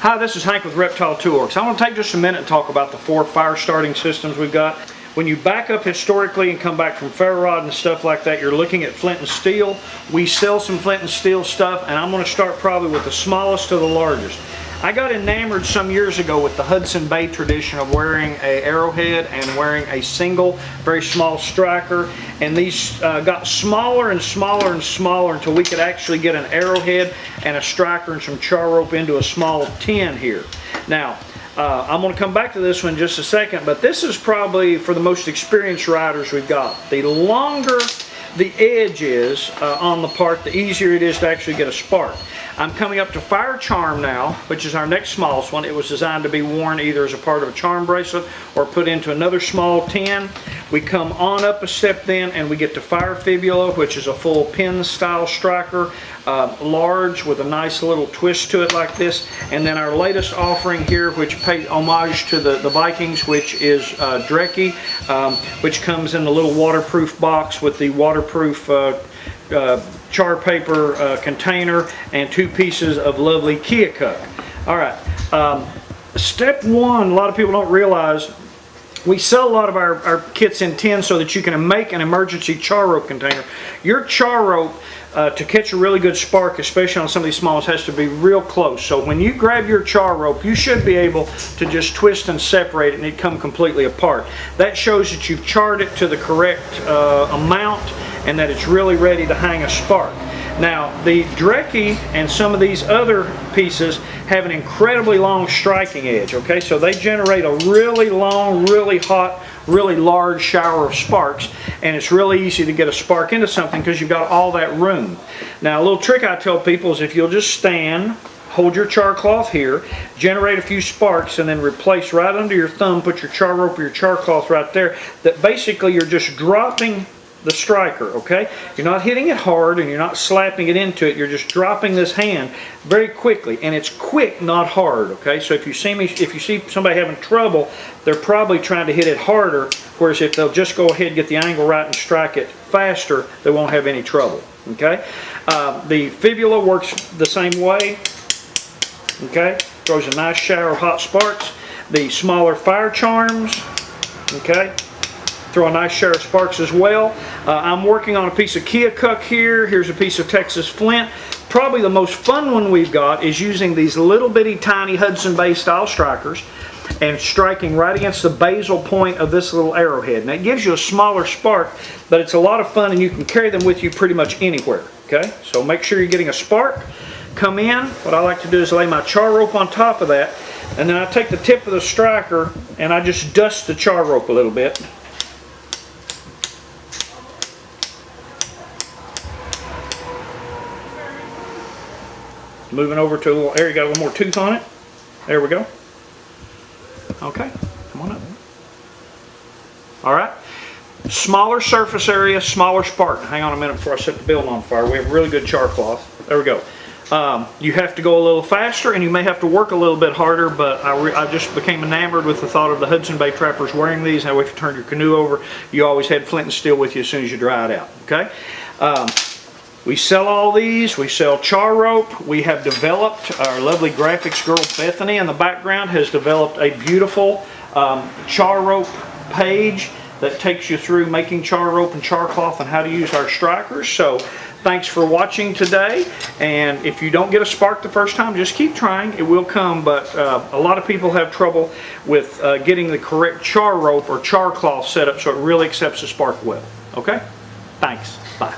Hi, this is Hank with Reptile Toolworks. I want to take just a minute and talk about the 4 fire starting systems we've got. When you back up historically and come back from ferro rod and stuff like that, you're looking at flint and steel. We sell some flint and steel stuff, and I'm going to start probably with the smallest to the largest. I got enamored some years ago with the Hudson Bay tradition of wearing an arrowhead and wearing a single, very small striker, and these got smaller and smaller and smaller until we could actually get an arrowhead and a striker and some char rope into a small tin here. Now, I'm going to come back to this one in just a second, but this is probably for the most experienced riders we've got. The longer the edge is on the part, the easier it is to actually get a spark. I'm coming up to Fire Charm now, which is our next smallest one. It was designed to be worn either as a part of a charm bracelet or put into another small tin. We come on up a step then and we get to Fire Fibula, which is a full pin style striker, large with a nice little twist to it like this. And then our latest offering here, which pays homage to the Vikings, which is Dreckie, which comes in the little waterproof box with the waterproof char paper container and 2 pieces of lovely Keokuk. Alright, step 1, a lot of people don't realize, we sell a lot of our kits in tins so that you can make an emergency char rope container. Your char rope, to catch a really good spark, especially on some of these small ones, has to be real close. So when you grab your char rope, you should be able to just twist and separate it and it come completely apart. That shows that you've charred it to the correct amount and that it's really ready to hang a spark. Now, the Dreckie and some of these other pieces have an incredibly long striking edge, okay? So they generate a really long, really hot, really large shower of sparks, and it's really easy to get a spark into something because you've got all that room. Now, a little trick I tell people is if you'll just stand, hold your char cloth here, generate a few sparks, and then replace right under your thumb, put your char rope or your char cloth right there, that basically you're just dropping the striker, okay? You're not hitting it hard and you're not slapping it into it, you're just dropping this hand very quickly, and it's quick, not hard, okay? So if you see somebody having trouble, they're probably trying to hit it harder, whereas if they'll just go ahead and get the angle right and strike it faster, they won't have any trouble, okay? The fibula works the same way, okay? Throws a nice shower of hot sparks. The smaller fire charms, okay? Throw a nice shower of sparks as well. I'm working on a piece of Keokuk here. Here's a piece of Texas Flint. Probably the most fun one we've got is using these little bitty tiny Hudson Bay style strikers and striking right against the basal point of this little arrowhead. And that gives you a smaller spark, but it's a lot of fun and you can carry them with you pretty much anywhere. Okay, so make sure you're getting a spark. Come in. What I like to do is lay my char rope on top of that, and then I take the tip of the striker and I just dust the char rope a little bit. Moving over to a little area, got a little more tooth on it. There we go. Okay, come on up. Alright, smaller surface area, smaller spark. Hang on a minute before I set the building on fire. We have really good char cloth. There we go. You have to go a little faster and you may have to work a little bit harder, but I just became enamored with the thought of the Hudson Bay trappers wearing these. Now if you turn your canoe over, you always had flint and steel with you as soon as you dry it out. Okay. We sell all these. We sell char rope. We have developed, our lovely graphics girl Bethany in the background has developed a beautiful char rope page that takes you through making char rope and char cloth and how to use our strikers. So thanks for watching today, and if you don't get a spark the first time, just keep trying. It will come, but a lot of people have trouble with getting the correct char rope or char cloth set up so it really accepts the spark well. Okay? Thanks. Bye.